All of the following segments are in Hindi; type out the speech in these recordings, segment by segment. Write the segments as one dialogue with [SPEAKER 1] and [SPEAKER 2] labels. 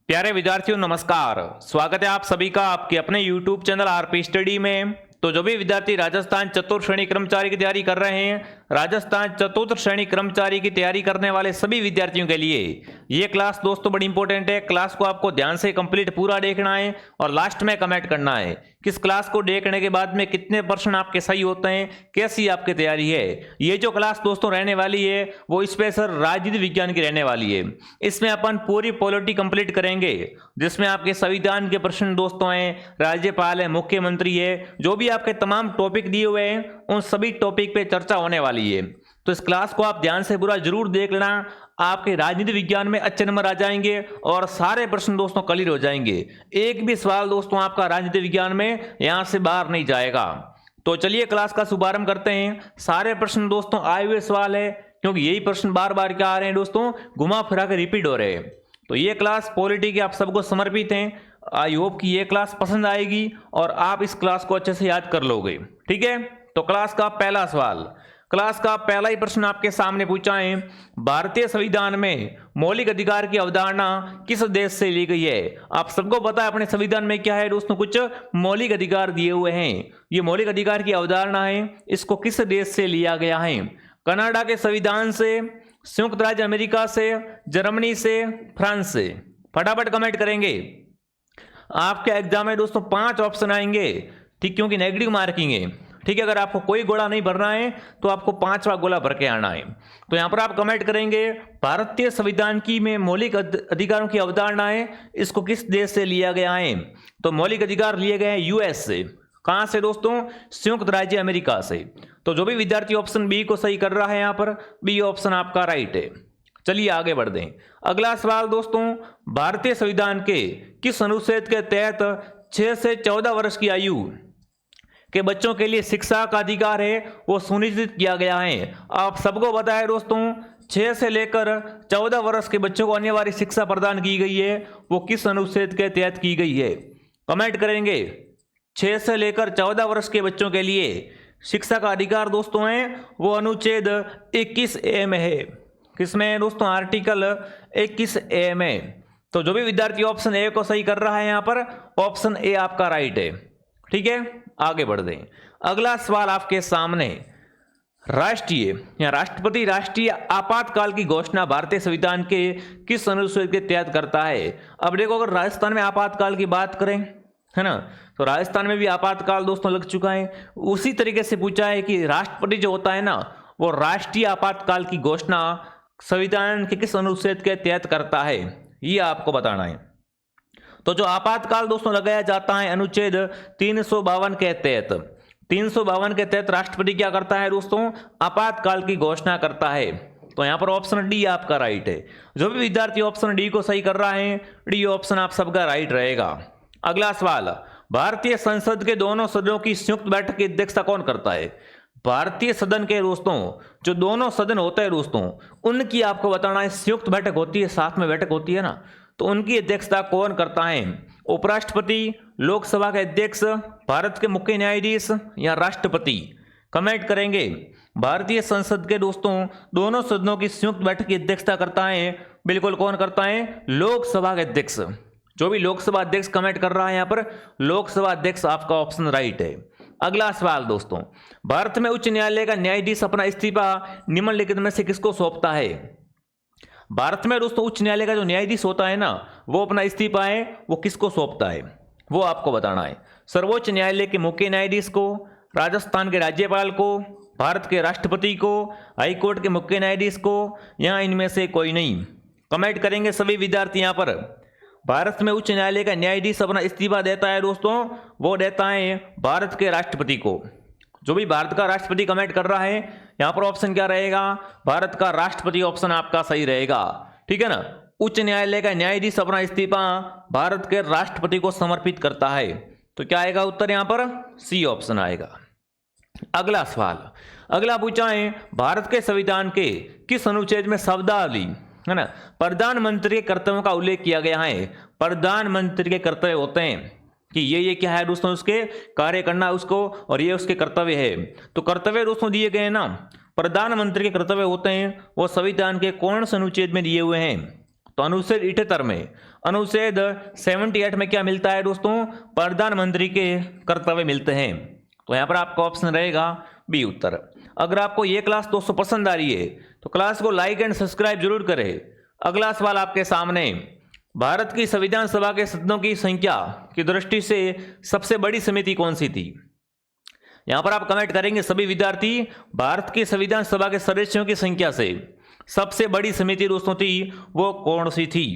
[SPEAKER 1] प्यारे विद्यार्थियों नमस्कार। स्वागत है आप सभी का आपके अपने YouTube चैनल आरपी स्टडी में। तो जो भी विद्यार्थी राजस्थान चतुर्थ श्रेणी कर्मचारी की तैयारी कर रहे हैं, राजस्थान चतुर्थ श्रेणी कर्मचारी की तैयारी करने वाले सभी विद्यार्थियों के लिए ये क्लास दोस्तों बड़ी इंपॉर्टेंट है। क्लास को आपको ध्यान से कंप्लीट पूरा देखना है और लास्ट में कमेंट करना है किस क्लास को देखने के बाद में कितने % आपके सही होते हैं, कैसी आपकी तैयारी है। ये जो क्लास दोस्तों रहने वाली है वो स्पेशल राजनीति विज्ञान की रहने वाली है। इसमें अपन पूरी पॉलिटी कंप्लीट करेंगे जिसमें आपके संविधान के प्रश्न दोस्तों हैं, राज्यपाल है, मुख्यमंत्री है, जो भी आपके तमाम टॉपिक दिए हुए हैं उन सभी टॉपिक पे चर्चा होने वाली है। तो इस क्लास को आप ध्यान से पूरा जरूर देख लेना। आपके राजनीति विज्ञान में अच्छे नंबर आ जाएंगे और सारे प्रश्न दोस्तों क्लियर हो जाएंगे। एक भी सवाल दोस्तों आपका राजनीति विज्ञान में यहां से बाहर नहीं जाएगा। तो चलिए क्लास का शुभारंभ करते हैं। सारे प्रश्न दोस्तों आए हुए सवाल है क्योंकि यही प्रश्न बार बार क्या आ रहे हैं दोस्तों, घुमा फिरा के रिपीट हो रहे हैं। तो ये क्लास पॉलिटी की आप सबको समर्पित है। आई होप कि ये क्लास पसंद आएगी और आप इस क्लास को अच्छे से याद कर लोगे। ठीक है, तो क्लास का पहला सवाल, क्लास का पहला ही प्रश्न आपके सामने पूछा है। भारतीय संविधान में मौलिक अधिकार की अवधारणा किस देश से ली गई है? आप सबको पता है अपने संविधान में क्या है दोस्तों, कुछ मौलिक अधिकार दिए हुए हैं। ये मौलिक अधिकार की अवधारणा है, इसको किस देश से लिया गया है? कनाडा के संविधान से, संयुक्त राज्य अमेरिका से, जर्मनी से, फ्रांस से? फटाफट कमेंट करेंगे। आपके एग्जाम में दोस्तों 5 ऑप्शन आएंगे, ठीक, क्योंकि नेगेटिव मार्किंग है। ठीक है, अगर आपको कोई गोला नहीं भरना है तो आपको 5वां गोला भर के आना है। तो यहां पर आप कमेंट करेंगे भारतीय संविधान की में मौलिक अधिकारों की अवधारणा है, इसको किस देश से लिया गया है? तो मौलिक अधिकार लिए गए हैं यूएस से। कहां से दोस्तों? संयुक्त राज्य अमेरिका से। तो जो भी विद्यार्थी ऑप्शन बी को सही कर रहा है, यहां पर बी ऑप्शन आपका राइट है। चलिए आगे बढ़ दें। अगला सवाल दोस्तों, भारतीय संविधान के किस अनुच्छेद के तहत 6 से 14 वर्ष की आयु के बच्चों के लिए शिक्षा का अधिकार है वो सुनिश्चित किया गया है? आप सबको पता है दोस्तों 6 से लेकर 14 वर्ष के बच्चों को अनिवार्य शिक्षा प्रदान की गई है, वो किस अनुच्छेद के तहत की गई है? कमेंट करेंगे। 6 से लेकर 14 वर्ष के बच्चों के लिए शिक्षा का अधिकार दोस्तों है वो अनुच्छेद 21A में है। किसमें है दोस्तों? आर्टिकल 21A में। तो जो भी विद्यार्थी ऑप्शन ए को सही कर रहा है यहां पर ऑप्शन ए आपका राइट है। ठीक है, आगे बढ़ दें। अगला सवाल आपके सामने, राष्ट्रीय या राष्ट्रपति राष्ट्रीय आपातकाल की घोषणा भारतीय संविधान के किस अनुच्छेद के तहत करता है? अब देखो, अगर राजस्थान में आपातकाल की बात करें, है ना, तो राजस्थान में भी आपातकाल दोस्तों लग चुका है। उसी तरीके से पूछा है कि राष्ट्रपति जो होता है ना, वो राष्ट्रीय आपातकाल की घोषणा संविधान के किस अनुच्छेद के तहत करता है, ये आपको बताना है। तो जो आपातकाल दोस्तों लगाया जाता है अनुच्छेद 352 के तहत, 352 के तहत राष्ट्रपति क्या करता है दोस्तों? आपातकाल की घोषणा करता है। तो यहां पर ऑप्शन डी आपका राइट है। जो भी विद्यार्थी ऑप्शन डी को सही कर रहा है, डी ऑप्शन आप सबका राइट रहेगा। अगला सवाल, भारतीय संसद के दोनों सदनों की संयुक्त बैठक की अध्यक्षता कौन करता है? भारतीय सदन के दोस्तों जो दोनों सदन होते हैं दोस्तों, उनकी आपको बताना है, संयुक्त बैठक होती है, साथ में बैठक होती है ना, तो उनकी अध्यक्षता कौन करता है? उपराष्ट्रपति, लोकसभा के अध्यक्ष, भारत के मुख्य न्यायाधीश या राष्ट्रपति? कमेंट करेंगे। भारतीय संसद के दोस्तों दोनों सदनों की संयुक्त बैठक की अध्यक्षता करता है, बिल्कुल कौन करता है? लोकसभा के अध्यक्ष। जो भी लोकसभा अध्यक्ष कमेंट कर रहा है यहां पर लोकसभा अध्यक्ष आपका ऑप्शन राइट है। अगला सवाल दोस्तों, भारत में उच्च न्यायालय का न्यायाधीश अपना इस्तीफा निम्नलिखित में से किसको सौंपता है? भारत में दोस्तों उच्च न्यायालय का जो न्यायाधीश होता है ना, वो अपना इस्तीफा है वो किसको सौंपता है, वो आपको बताना है। सर्वोच्च न्यायालय के मुख्य न्यायाधीश को, राजस्थान के राज्यपाल को, भारत के राष्ट्रपति को, हाईकोर्ट के मुख्य न्यायाधीश को, या इनमें से कोई नहीं? कमेंट करेंगे सभी विद्यार्थी। यहां पर भारत में उच्च न्यायालय का न्यायाधीश अपना इस्तीफा देता है दोस्तों, वो देता है भारत के राष्ट्रपति को। जो भी भारत का राष्ट्रपति कमेंट कर रहा है यहां पर ऑप्शन क्या रहेगा? भारत का राष्ट्रपति ऑप्शन आपका सही रहेगा। ठीक है ना, उच्च न्यायालय का न्यायाधीश अपना इस्तीफा भारत के राष्ट्रपति को समर्पित करता है। तो क्या आएगा उत्तर? यहां पर सी ऑप्शन आएगा। अगला सवाल, अगला पूछा है, भारत के संविधान के किस अनुच्छेद में शब्दावली, है ना, प्रधानमंत्री के कर्तव्यों का उल्लेख किया गया है? प्रधानमंत्री के कर्तव्य होते हैं कि ये क्या है दोस्तों, उसके कार्य करना उसको, और ये उसके कर्तव्य है। तो कर्तव्य दोस्तों दिए गए हैं ना, प्रधानमंत्री के कर्तव्य होते हैं वो संविधान के कौन से अनुच्छेद में दिए हुए हैं? तो अनुच्छेद 78 में, अनुच्छेद 78 में क्या मिलता है दोस्तों? प्रधानमंत्री के कर्तव्य मिलते हैं। तो यहाँ पर आपका ऑप्शन रहेगा बी उत्तर। अगर आपको ये क्लास दोस्तों पसंद आ रही है तो क्लास को लाइक एंड सब्सक्राइब जरूर करें। अगला सवाल आपके सामने, भारत की संविधान सभा के सदनों की संख्या की दृष्टि से सबसे बड़ी समिति कौन सी थी? यहां पर आप कमेंट करेंगे सभी विद्यार्थी, भारत की संविधान सभा के सदस्यों की संख्या से सबसे बड़ी समिति दोस्तों थी वो कौन सी थी?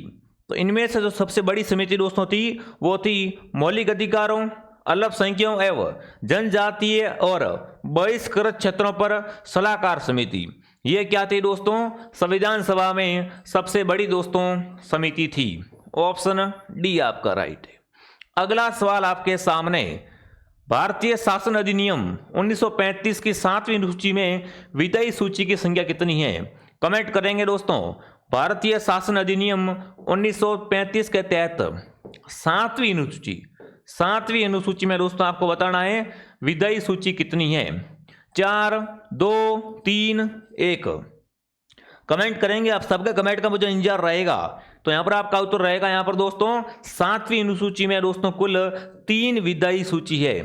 [SPEAKER 1] तो इनमें से जो सबसे बड़ी समिति दोस्तों थी वो थी मौलिक अधिकारों, अल्पसंख्यकों एवं जनजातीय और बहिष्कृत क्षेत्रों पर सलाहकार समिति। ये क्या थी दोस्तों? संविधान सभा में सबसे बड़ी दोस्तों समिति थी। ऑप्शन डी आपका राइट है। अगला सवाल आपके सामने, भारतीय शासन अधिनियम 1935 की 7वीं सूची में विधायी सूची की संख्या कितनी है? कमेंट करेंगे दोस्तों। भारतीय शासन अधिनियम 1935 के तहत 7वीं अनुसूची में दोस्तों आपको बताना है विधायी सूची कितनी है। 4, 2, 3, 1 कमेंट करेंगे। आप सबका कमेंट का मुझे इंतजार रहेगा। तो यहां पर आपका उत्तर रहेगा यहां पर दोस्तों 7वीं अनुसूची में दोस्तों कुल 3 विधायी सूची है।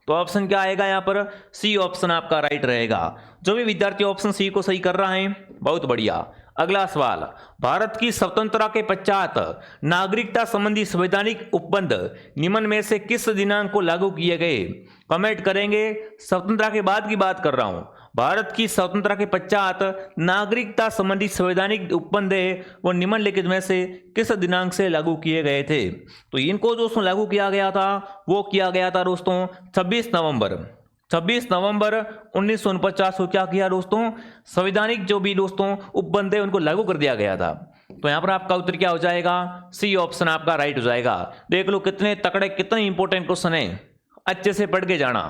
[SPEAKER 1] तो ऑप्शन क्या आएगा यहां पर? सी ऑप्शन आपका राइट रहेगा। जो भी विद्यार्थी ऑप्शन सी को सही कर रहा है बहुत बढ़िया। अगला सवाल, भारत की स्वतंत्रता के पश्चात नागरिकता संबंधी संवैधानिक उपबंध निम्न में से किस दिनांक को लागू किए गए? कमेंट करेंगे। स्वतंत्रता के बाद की बात कर रहा हूं। भारत की स्वतंत्रता के पश्चात नागरिकता संबंधी संवैधानिक उपबंध वो निम्नलिखित में से किस दिनांक से लागू किए गए थे? तो इनको दोस्तों लागू किया गया था वो किया गया था दोस्तों 26 नवंबर 1949 को क्या किया दोस्तों? संवैधानिक जो भी दोस्तों उपबंध है उनको लागू कर दिया गया था। तो यहां पर आपका उत्तर क्या हो जाएगा? सी ऑप्शन आपका राइट हो जाएगा। देख लो कितने तकड़े कितने इंपॉर्टेंट क्वेश्चन है, अच्छे से पढ़ के जाना।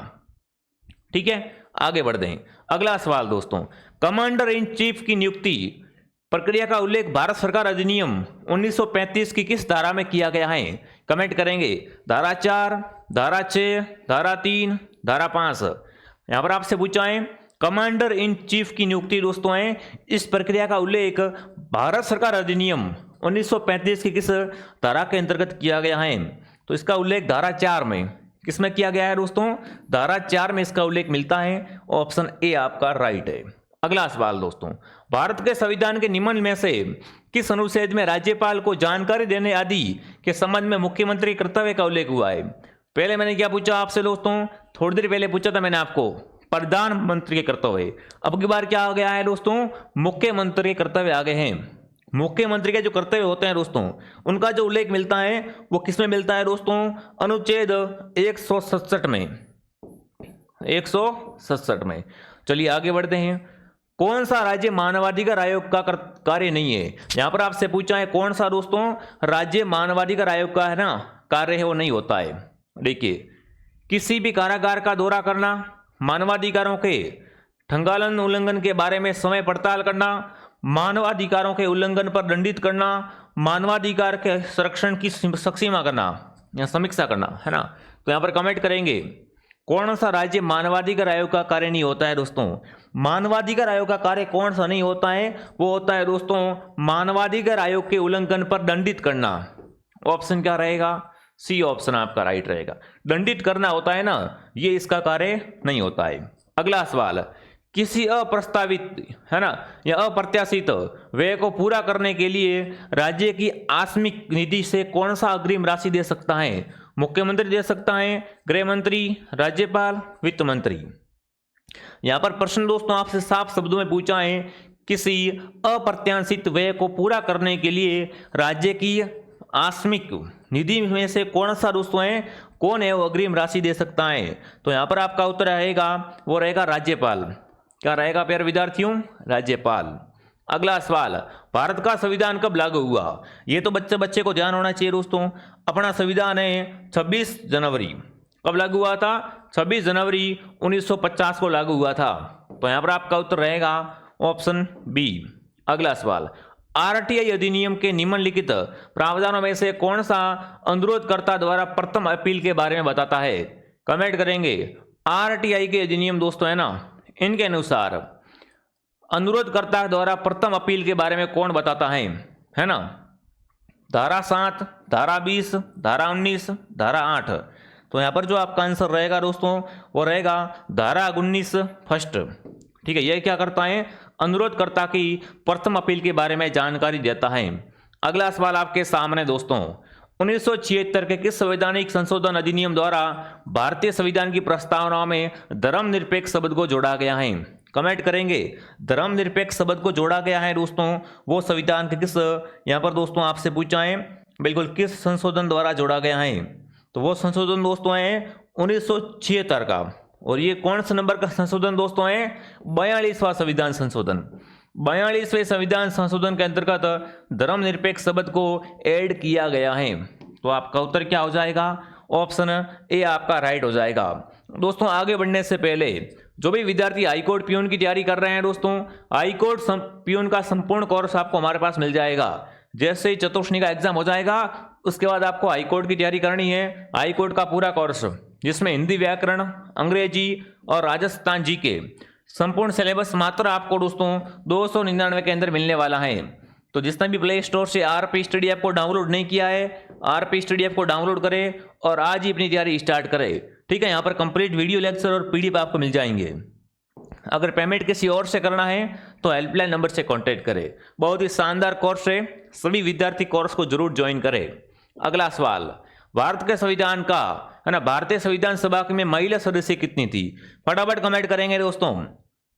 [SPEAKER 1] ठीक है, आगे बढ़ते हैं। अगला सवाल दोस्तों, कमांडर इन चीफ की नियुक्ति प्रक्रिया का उल्लेख भारत सरकार अधिनियम 1935 की किस धारा में किया गया है? कमेंट करेंगे। धारा 4, धारा 6, धारा 3, धारा 5। यहां पर आपसे पूछा है कमांडर इन चीफ की नियुक्ति दोस्तों है, इस प्रक्रिया का उल्लेख भारत सरकार अधिनियम 1935 की किस धारा के अंतर्गत किया गया है? तो इसका उल्लेख धारा 4 में किसमें किया गया है दोस्तों? धारा 4 में इसका उल्लेख मिलता है। ऑप्शन ए आपका राइट है। अगला सवाल दोस्तों, भारत के संविधान के निम्न में से किस अनुच्छेद में राज्यपाल को जानकारी देने आदि के संबंध में मुख्यमंत्री कर्तव्य का उल्लेख हुआ है? पहले मैंने क्या पूछा आपसे दोस्तों? थोड़ी देर पहले पूछा था मैंने आपको प्रधानमंत्री के कर्तव्य। अब की बार क्या आ गया है दोस्तों? मुख्यमंत्री के कर्तव्य आ गए हैं। मुख्यमंत्री के जो कर्तव्य होते हैं दोस्तों उनका जो उल्लेख मिलता है वो किसमें मिलता है दोस्तों? अनुच्छेद 167 में, 167 में। चलिए आगे बढ़ते हैं। कौन सा राज्य मानवाधिकार आयोग का कार्य नहीं है? यहां पर आपसे पूछा है कौन सा दोस्तों राज्य मानवाधिकार आयोग का है ना कार्य है वो नहीं होता है। देखिए, किसी भी कारागार का दौरा करना, मानवाधिकारों के ठंगालन उल्लंघन के बारे में समय पड़ताल करना, मानवाधिकारों के उल्लंघन पर दंडित करना, मानवाधिकार के संरक्षण की समीक्षा करना या समीक्षा करना, है ना। तो यहां पर कमेंट करेंगे कौन सा राज्य मानवाधिकार आयोग का कार्य नहीं होता है दोस्तों? मानवाधिकार आयोग का कार्य कौन सा नहीं होता है? वो होता है दोस्तों मानवाधिकार आयोग के उल्लंघन पर दंडित करना। ऑप्शन क्या रहेगा? सी ऑप्शन आपका राइट रहेगा। दंडित करना होता है ना, ये इसका कार्य नहीं होता है। अगला सवाल, किसी अप्रस्तावित है ना या अप्रत्याशित व्यय को पूरा करने के लिए राज्य की आकस्मिक निधि से कौन सा अग्रिम राशि दे सकता है? मुख्यमंत्री दे सकता है, गृह मंत्री, राज्यपाल, वित्त मंत्री। यहां पर प्रश्न दोस्तों आपसे साफ शब्दों में पूछा है किसी अप्रत्याशित व्यय को पूरा करने के लिए राज्य की आकस्मिक निधि में से कौन सा दोस्तों है, कौन है वो अग्रिम राशि दे सकता है? तो यहां पर आपका उत्तर रहेगा वो रहेगा राज्यपाल। क्या रहेगा प्यारे विद्यार्थियों? राज्यपाल। अगला सवाल, भारत का संविधान कब लागू हुआ? ये तो बच्चे को ध्यान होना चाहिए दोस्तों। अपना संविधान है 26 जनवरी। कब लागू हुआ था? 26 जनवरी 1950 को लागू हुआ था। तो यहां पर आपका उत्तर रहेगा ऑप्शन बी। अगला सवाल, आरटीआई अधिनियम के निम्नलिखित प्रावधानों में से कौन सा अनुरोधकर्ता द्वारा प्रथम अपील के बारे में बताता है? कमेंट करेंगे। आरटीआई के अधिनियम दोस्तों है ना, इनके अनुसार अनुरोधकर्ता द्वारा प्रथम अपील के बारे में कौन बताता है ना? धारा 7, धारा 20, धारा 19, धारा 8। तो यहाँ पर जो आपका आंसर रहेगा दोस्तों वो रहेगा धारा 19 फर्स्ट। ठीक है, यह क्या करता है, अनुरोधकर्ता की प्रथम अपील के बारे में जानकारी देता है। अगला सवाल आपके सामने दोस्तों, 1976 के किस संवैधानिक संशोधन अधिनियम द्वारा भारतीय संविधान की प्रस्तावना में धर्मनिरपेक्ष शब्द को जोड़ा गया है? कमेंट करेंगे। धर्मनिरपेक्ष शब्द को जोड़ा गया है दोस्तों, वो संविधान के किस, यहाँ पर दोस्तों आपसे पूछा है बिल्कुल किस संशोधन द्वारा जोड़ा गया है? तो वो संशोधन दोस्तों है 1976 का। और ये कौन सा नंबर का संशोधन दोस्तों है? 42वां संविधान संशोधन। 42वें संविधान संशोधन के अंतर्गत धर्मनिरपेक्ष शब्द को ऐड किया गया है। तो आपका उत्तर क्या हो जाएगा? ऑप्शन ए आपका राइट हो जाएगा। दोस्तों आगे बढ़ने से पहले जो भी विद्यार्थी हाईकोर्ट पियून की तैयारी कर रहे हैं दोस्तों, हाईकोर्ट पियून का संपूर्ण कोर्स आपको हमारे पास मिल जाएगा। जैसे ही चतुर्श्रेणी का एग्जाम हो जाएगा उसके बाद आपको हाईकोर्ट की तैयारी करनी है। हाईकोर्ट का पूरा कोर्स जिसमें हिंदी व्याकरण, अंग्रेजी और राजस्थान जी के संपूर्ण सिलेबस मात्र आपको दोस्तों 299 के अंदर मिलने वाला है। तो जिसने भी प्ले स्टोर से आरपी स्टडी ऐप को डाउनलोड नहीं किया है, आरपी स्टडी ऐप को डाउनलोड करें और आज ही अपनी तैयारी स्टार्ट करें। ठीक है, यहाँ पर कंप्लीट वीडियो लेक्चर और पीडीएफ आपको मिल जाएंगे। अगर पेमेंट किसी और से करना है तो हेल्पलाइन नंबर से कांटेक्ट करें। बहुत ही शानदार कोर्स है, सभी विद्यार्थी कोर्स को जरूर ज्वाइन करें। अगला सवाल, भारत के संविधान का है ना, भारतीय संविधान सभा में महिला सदस्य कितनी थी? फटाफट कमेंट करेंगे दोस्तों।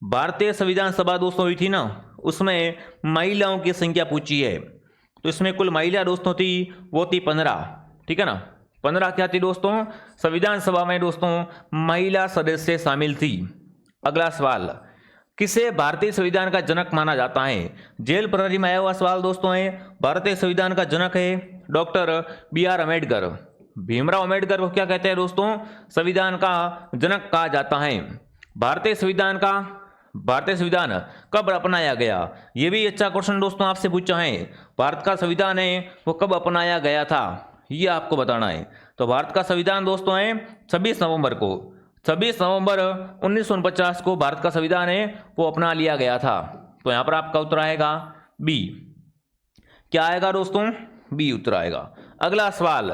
[SPEAKER 1] भारतीय संविधान सभा दोस्तों हुई थी ना, उसमें महिलाओं की संख्या पूछी है। तो इसमें कुल महिला दोस्तों थी वो थी 15। ठीक है ना, 15 क्या थी दोस्तों? संविधान सभा में दोस्तों महिला सदस्य शामिल थी। अगला सवाल, किसे भारतीय संविधान का जनक माना जाता है? जेल प्रहरी में आया हुआ सवाल दोस्तों है। भारतीय संविधान का जनक है डॉक्टर BR अम्बेडकर। भीमराव अम्बेडकर को क्या कहते हैं दोस्तों? संविधान का जनक कहा जाता है। भारतीय संविधान कब अपनाया गया? ये भी अच्छा क्वेश्चन दोस्तों आपसे पूछा है। भारत का संविधान है वो कब अपनाया गया था, ये आपको बताना है। तो भारत का संविधान दोस्तों है 26 नवंबर को, 26 नवंबर 1949 को भारत का संविधान है वो अपना लिया गया था। तो यहाँ पर आपका उत्तर आएगा बी। क्या आएगा दोस्तों? बी उत्तर आएगा। अगला सवाल,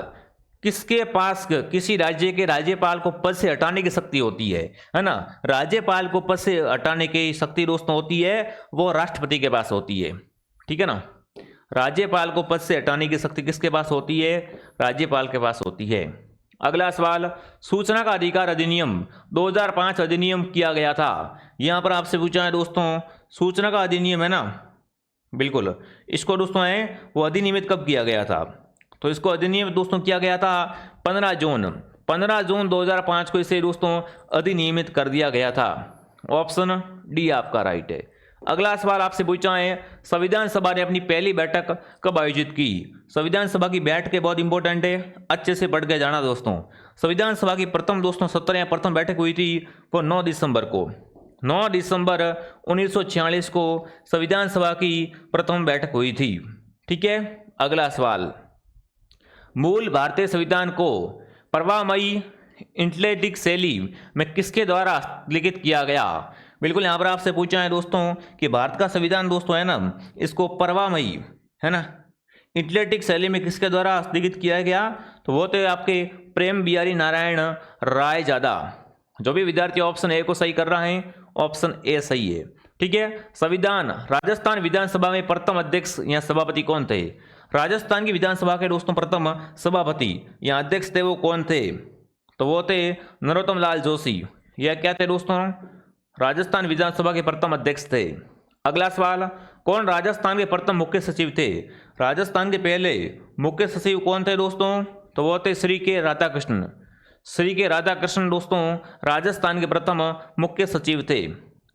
[SPEAKER 1] किसके पास किसी राज्य के राज्यपाल को पद से हटाने की शक्ति होती है ना? राज्यपाल को पद से हटाने की शक्ति दोस्तों होती है वो राष्ट्रपति के पास होती है। ठीक है ना, राज्यपाल को पद से हटाने की शक्ति किसके पास होती है? राज्यपाल के पास होती है। अगला सवाल, सूचना का अधिकार अधिनियम 2005 अधिनियम किया गया था। यहां पर आपसे पूछा है दोस्तों, सूचना का अधिनियम है ना, बिल्कुल इसको दोस्तों है वो अधिनियमित कब किया गया था? तो इसको अधिनियम दोस्तों किया गया था 15 जून 2005 को इसे दोस्तों अधिनियमित कर दिया गया था। ऑप्शन डी आपका राइट है। अगला सवाल आपसे पूछा है, संविधान सभा ने अपनी पहली बैठक कब आयोजित की? संविधान सभा की बैठकें बहुत इंपॉर्टेंट है, अच्छे से पढ़ के जाना दोस्तों। संविधान सभा की प्रथम दोस्तों 17 प्रथम बैठक हुई थी वो 9 दिसंबर को, 9 दिसंबर 1946 को संविधान सभा की प्रथम बैठक हुई थी। ठीक है, अगला सवाल, मूल भारतीय संविधान को प्रवाहमयी इंटलेक्टिक शैली में किसके द्वारा लिखित किया गया? बिल्कुल यहाँ पर आपसे पूछा है दोस्तों कि भारत का संविधान दोस्तों है ना, इसको प्रवाहमयी है ना इंटलेक्टिक शैली में किसके द्वारा लिखित किया गया? तो वो तो आपके प्रेम बिहारी नारायण राय ज्यादा। जो भी विद्यार्थी ऑप्शन ए को सही कर रहा है ऑप्शन ए सही है। ठीक है, संविधान राजस्थान विधानसभा में प्रथम अध्यक्ष या सभापति कौन थे? राजस्थान की विधानसभा के दोस्तों प्रथम सभापति या अध्यक्ष थे वो कौन थे? तो वो थे नरोत्तम लाल जोशी। यह क्या थे दोस्तों? राजस्थान विधानसभा के प्रथम अध्यक्ष थे। अगला सवाल, कौन राजस्थान के प्रथम मुख्य सचिव थे? राजस्थान के पहले मुख्य सचिव कौन थे दोस्तों? तो वो थे श्री के राधाकृष्ण। श्री के राधाकृष्ण दोस्तों राजस्थान के प्रथम मुख्य सचिव थे।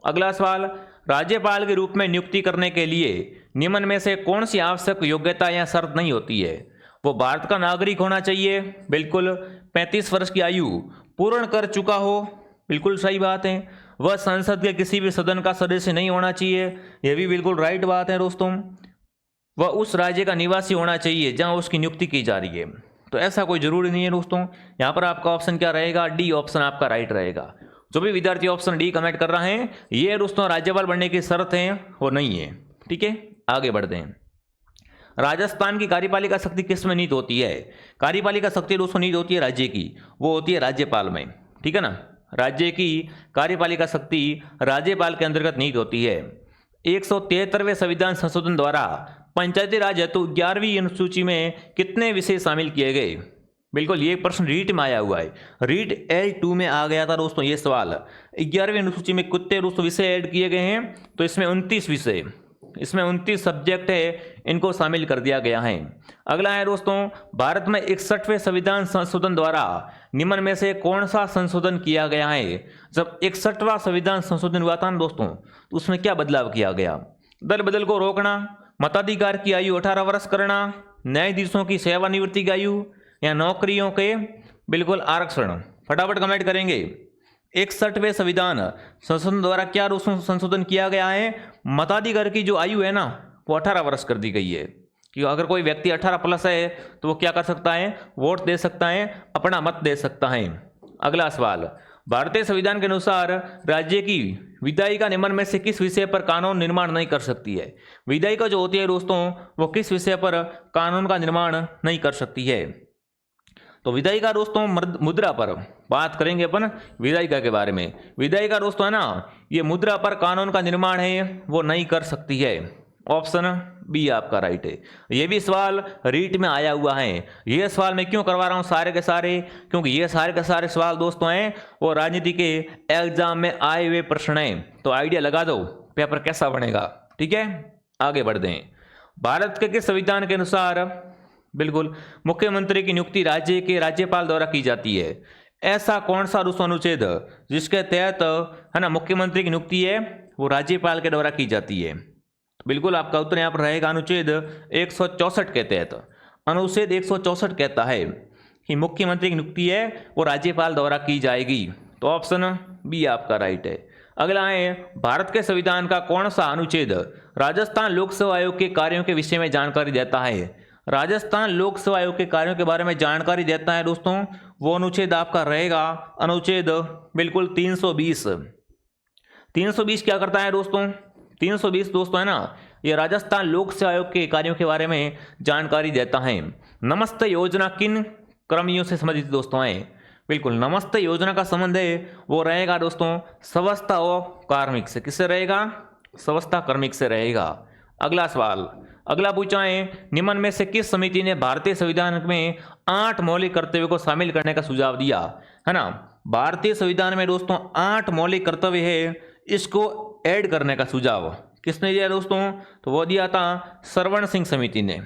[SPEAKER 1] अगला सवाल, राज्यपाल के रूप में नियुक्ति करने के लिए निम्न में से कौन सी आवश्यक योग्यता या शर्त नहीं होती है? वो भारत का नागरिक होना चाहिए, बिल्कुल 35 वर्ष की आयु पूर्ण कर चुका हो, बिल्कुल सही बात है। वह संसद के किसी भी सदन का सदस्य नहीं होना चाहिए, यह भी बिल्कुल राइट बात है दोस्तों। वह उस राज्य का निवासी होना चाहिए जहां उसकी नियुक्ति की जा रही है। तो ऐसा कोई जरूरी नहीं है दोस्तों। यहाँ पर आपका ऑप्शन क्या रहेगा? डी ऑप्शन आपका राइट रहेगा। जो भी विद्यार्थी ऑप्शन डी कमेंट कर रहे हैं, ये दोस्तों राज्यपाल बनने की शर्त है वो नहीं है। ठीक है, आगे बढ़ते हैं। राजस्थान की कार्यपालिका शक्ति किस में नीत होती है? कार्यपालिका शक्ति दोस्तों नीत होती है राज्य की, वो होती है राज्यपाल में, ठीक है ना। राज्य की कार्यपालिका शक्ति राज्यपाल के अंतर्गत नीत होती है। 173वें संविधान संशोधन द्वारा पंचायती राज हेतु 11वीं अनुसूची में कितने विषय शामिल किए गए? बिल्कुल ये प्रश्न रीट में आया हुआ है, रीट L2 में आ गया था दोस्तों ये सवाल। 11वीं अनुसूची में कितने दोस्तों विषय ऐड किए गए हैं? तो इसमें 29 विषय, इसमें 29 सब्जेक्ट है, इनको शामिल कर दिया गया है। अगला है दोस्तों, भारत में 61वें संविधान संशोधन द्वारा निम्न में से कौन सा संशोधन किया गया है? जब 61वां संविधान संशोधन हुआ था ना दोस्तों, तो उसमें क्या बदलाव किया गया? दल बदल को रोकना, मताधिकार की आयु 18 वर्ष करना, न्यायाधीशों की सेवानिवृत्ति की आयु, या नौकरियों के बिल्कुल आरक्षण। फटाफट कमेंट करेंगे। 61वें संविधान संशोधन द्वारा क्या दोस्तों संशोधन किया गया है? मताधिकार की जो आयु है ना वो 18 वर्ष कर दी गई है कि अगर कोई व्यक्ति 18 प्लस है तो वो क्या कर सकता है? वोट दे सकता है, अपना मत दे सकता है। अगला सवाल, भारतीय संविधान के अनुसार राज्य की विधायिका निम्न में से किस विषय पर कानून निर्माण नहीं कर सकती है? विधायिका जो होती है दोस्तों वो किस विषय पर कानून का निर्माण नहीं कर सकती है? तो विधायिका दोस्तों मुद्रा पर बात करेंगे अपन विधायिका के बारे में। विधायिका दोस्तों है ना, ये मुद्रा पर कानून का निर्माण है वो नहीं कर सकती है। ऑप्शन बी आपका राइट है। ये भी सवाल रीट में आया हुआ है। ये सवाल मैं क्यों करवा रहा हूँ सारे के सारे? क्योंकि ये सारे के सारे सवाल दोस्तों हैं वो राजनीति के एग्जाम में आए हुए प्रश्न हैं, तो आइडिया लगा दो पेपर कैसा बनेगा। ठीक है, आगे बढ़ते हैं। भारत के किस संविधान के अनुसार बिल्कुल मुख्यमंत्री की नियुक्ति राज्य के राज्यपाल द्वारा की जाती है? ऐसा कौन सा दोस्तों अनुच्छेद जिसके तहत है ना मुख्यमंत्री की नियुक्ति है वो राज्यपाल के द्वारा की जाती है? बिल्कुल आपका उत्तर यहाँ पर रहेगा अनुच्छेद 164 के तहत। अनुच्छेद 164 कहता है कि मुख्यमंत्री की नियुक्ति है वो राज्यपाल द्वारा की जाएगी, तो ऑप्शन बी आपका राइट है। अगला है, भारत के संविधान का कौन सा अनुच्छेद राजस्थान लोकसेवा आयोग के कार्यों के विषय में जानकारी देता है? राजस्थान लोकसेवा आयोग के कार्यों के बारे में जानकारी देता है दोस्तों, वो अनुच्छेद आपका रहेगा अनुच्छेद बिल्कुल 320। 320 क्या करता है दोस्तों? 320 दोस्तों है ना, ये राजस्थान लोकसेवा आयोग के कार्यों के बारे में जानकारी देता है। नमस्ते योजना किन कर्मियों से संबंधित दोस्तों है? बिल्कुल नमस्ते योजना का संबंध है वो रहेगा दोस्तों स्वच्छता और कार्मिक से। किससे रहेगा? स्वच्छता कार्मिक से रहेगा। अगला सवाल, अगला पूछा है, निम्न में से किस समिति ने भारतीय संविधान में 8 मौलिक कर्तव्यों को शामिल करने का सुझाव दिया? है ना, भारतीय संविधान में दोस्तों 8 मौलिक कर्तव्य है, इसको ऐड करने का सुझाव किसने दिया दोस्तों? तो वो दिया था सरवण सिंह समिति ने।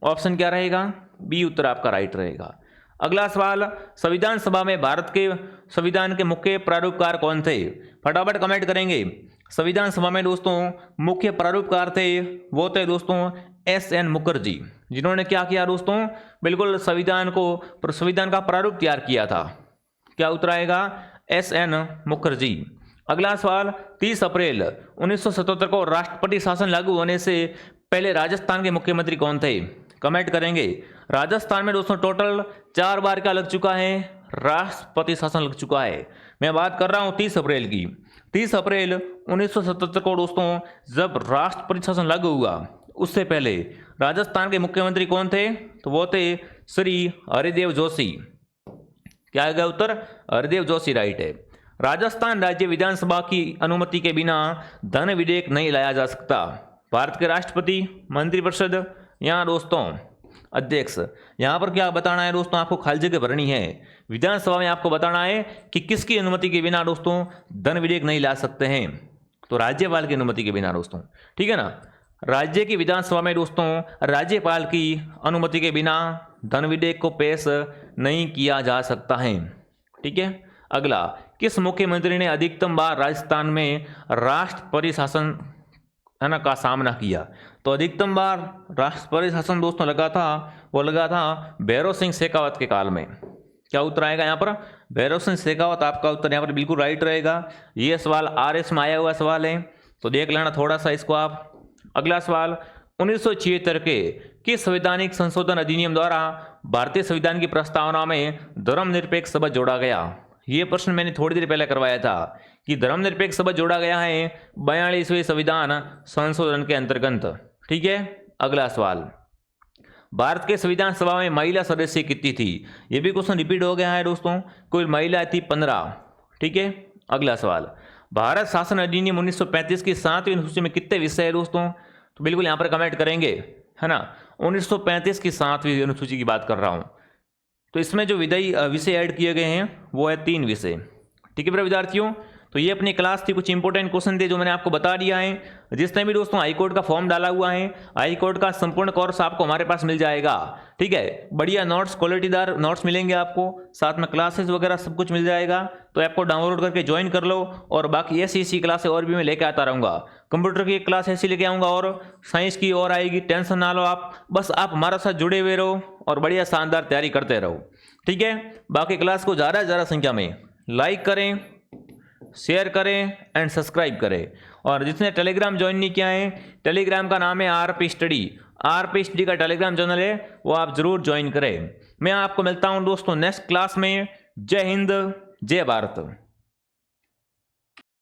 [SPEAKER 1] ऑप्शन क्या रहेगा? बी उत्तर आपका राइट रहेगा। अगला सवाल, संविधान सभा में भारत के संविधान के मुख्य प्रारूपकार कौन थे? फटाफट कमेंट करेंगे। संविधान सभा में दोस्तों मुख्य प्रारूपकार थे वो थे दोस्तों SN मुखर्जी, जिन्होंने क्या किया दोस्तों? बिल्कुल संविधान का प्रारूप तैयार किया था। क्या उत्तर आएगा? SN मुखर्जी। अगला सवाल, 30 अप्रैल 1977 को राष्ट्रपति शासन लागू होने से पहले राजस्थान के मुख्यमंत्री कौन थे? कमेंट करेंगे। राजस्थान में दोस्तों टोटल 4 बार क्या लग चुका है? राष्ट्रपति शासन लग चुका है। मैं बात कर रहा हूं 30 अप्रैल की। 30 अप्रैल 1977 को दोस्तों जब राष्ट्रपति शासन लागू हुआ उससे पहले राजस्थान के मुख्यमंत्री कौन थे? तो वो थे श्री हरिदेव जोशी। क्या आएगा उत्तर? हरिदेव जोशी राइट है। राजस्थान राज्य विधानसभा की अनुमति के बिना धन विधेयक नहीं लाया जा सकता। भारत के राष्ट्रपति, मंत्रिपरिषद या दोस्तों अध्यक्ष। यहाँ पर क्या बताना है दोस्तों? आपको खाली जगह भरनी है। विधानसभा में आपको बताना है कि किसकी अनुमति के बिना दोस्तों धन विधेयक नहीं ला सकते हैं? तो राज्यपाल की अनुमति के बिना दोस्तों। ठीक है ना, राज्य की विधानसभा में दोस्तों राज्यपाल की अनुमति के बिना धन विधेयक को पेश नहीं किया जा सकता है। ठीक है, अगला, किस मुख्यमंत्री ने अधिकतम बार राजस्थान में राष्ट्रपति शासन है ना का सामना किया? तो अधिकतम बार राष्ट्रपति शासन दोस्तों लगा था भैरव सिंह शेखावत के काल में। क्या उत्तर आएगा यहाँ पर? भैरव सिंह शेखावत आपका उत्तर यहाँ पर बिल्कुल राइट रहेगा। ये सवाल RS में आया हुआ सवाल है, तो देख लेना थोड़ा सा इसको आप। अगला सवाल, 1976 के किस संवैधानिक संशोधन अधिनियम द्वारा भारतीय संविधान की प्रस्तावना में धर्मनिरपेक्ष शब्द जोड़ा गया? ये प्रश्न मैंने थोड़ी देर पहले करवाया था कि धर्मनिरपेक्ष शब्द जोड़ा गया है 42वें संविधान संशोधन के अंतर्गत। ठीक है, अगला सवाल, भारत के संविधान सभा में महिला सदस्य कितनी थी? ये भी क्वेश्चन रिपीट हो गया है दोस्तों। कुल महिला थी 15। ठीक है, अगला सवाल, भारत शासन अधिनियम 1935 की 7वीं अनुसूची में कितने विषय है दोस्तों? तो बिल्कुल यहाँ पर कमेंट करेंगे, है ना। 1935 की 7वीं अनुसूची की बात कर रहा हूँ। तो इसमें जो विषय ऐड किए गए हैं वो है 3 विषय। ठीक है मेरे विद्यार्थियों, तो ये अपनी क्लास थी। कुछ इंपॉर्टेंट क्वेश्चन थे जो मैंने आपको बता दिया है। जिसने भी दोस्तों हाई कोर्ट का फॉर्म डाला हुआ है, हाई कोर्ट का संपूर्ण कोर्स आपको हमारे पास मिल जाएगा। ठीक है, बढ़िया नोट्स, क्वालिटीदार नोट्स मिलेंगे आपको, साथ में क्लासेस वगैरह सब कुछ मिल जाएगा। तो ऐप को डाउनलोड करके ज्वाइन कर लो। और बाकी ऐसी क्लासें और भी मैं लेके आता रहूँगा। कंप्यूटर की एक क्लास ऐसी लेके आऊँगा और साइंस की और आएगी, टेंशन ना लो आप। बस आप हमारे साथ जुड़े हुए रहो और बढ़िया शानदार तैयारी करते रहो। ठीक है, बाकी क्लास को ज़्यादा से ज़्यादा संख्या में लाइक करें, शेयर करें एंड सब्सक्राइब करें। और जिसने टेलीग्राम ज्वाइन नहीं किया है, टेलीग्राम का नाम है आरपी स्टडी। आरपी स्टडी का टेलीग्राम चैनल है, वो आप जरूर ज्वाइन करें। मैं आपको मिलता हूं दोस्तों नेक्स्ट क्लास में। जय हिंद, जय भारत।